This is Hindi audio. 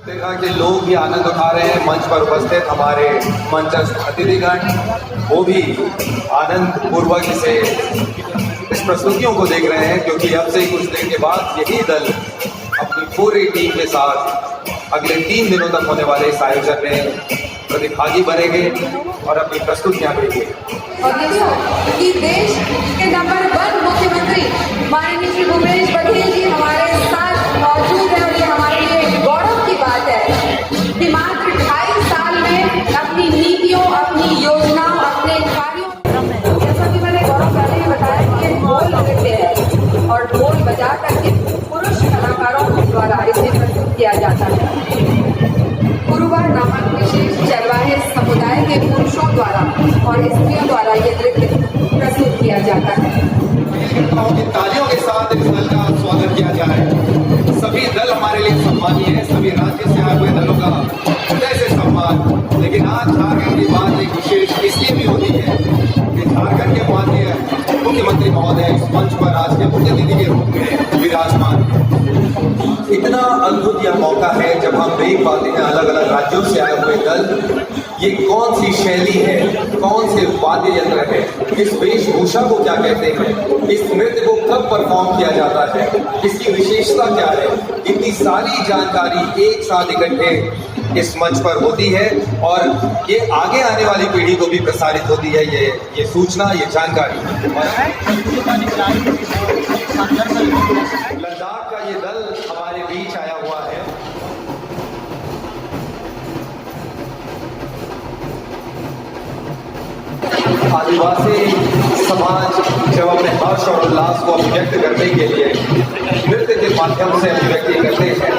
देखा कि लोग भी आनंद उठा रहे हैं। मंच पर उपस्थित हमारे मंचस्थ अतिथिगण वो भी आनंद पूर्वक इसे इस प्रस्तुतियों को देख रहे हैं, क्योंकि अब से कुछ देर के बाद यही दल अपनी पूरी टीम के साथ अगले 3 दिनों तक होने वाले इस आयोजन में प्रतिभागी बनेंगे और अपनी प्रस्तुतियां देंगे। और कि देश के नंबर 1 मुख्यमंत्री माननीय श्री भूपेश बघेल जी हमारे साथ मौजूद है और ये हमारे लिए गौरव की बात है कि मात्र 2.5 साल में अपनी नीतियों, अपनी योजनाओं, अपने कार्यों, जैसा कि मैंने गौरव पहले ही बताया कि ये ढोल नृत्य है और ढोल बजा करके पुरुष कलाकारों द्वारा इसे प्रस्तुत किया जाता है। गुरुवार नामक विशेष चरवाहे समुदाय के पुरुषों द्वारा और स्त्रियों द्वारा ये नृत्य प्रस्तुत किया जाता है। तालियों के साथ इस दल का स्वागत किया जाए। सभी दल हमारे लिए सम्मानीय है, सभी राज्य से आए हुए दलों का हृदय से सम्मान। लेकिन आज झारखंड की बात एक विशेष इसलिए भी होती है कि झारखंड के माननीय मुख्यमंत्री महोदय इस मंच पर आज के मुख्य अतिथि के रूप में विराजमान। इतना अद्भुत यह मौका है जब हम देख पाते हैं अलग अलग राज्यों से आए हुए दल, ये कौन सी शैली है, कौन से वाद्य यंत्र है, इस वेशभूषा को क्या कहते हैं, इस नृत्य को कब परफॉर्म किया जाता है, इसकी विशेषता क्या है, इतनी सारी जानकारी एक साथ इकट्ठे इस मंच पर होती है और ये आगे आने वाली पीढ़ी को भी प्रसारित होती है ये सूचना, ये जानकारी। लद्दाख का ये दल हमारे बीच आया हुआ है। आदिवासी समाज जब अपने हर्ष और उल्लास को अभिव्यक्त करने के लिए नृत्य के माध्यम से अभिव्यक्ति करते हैं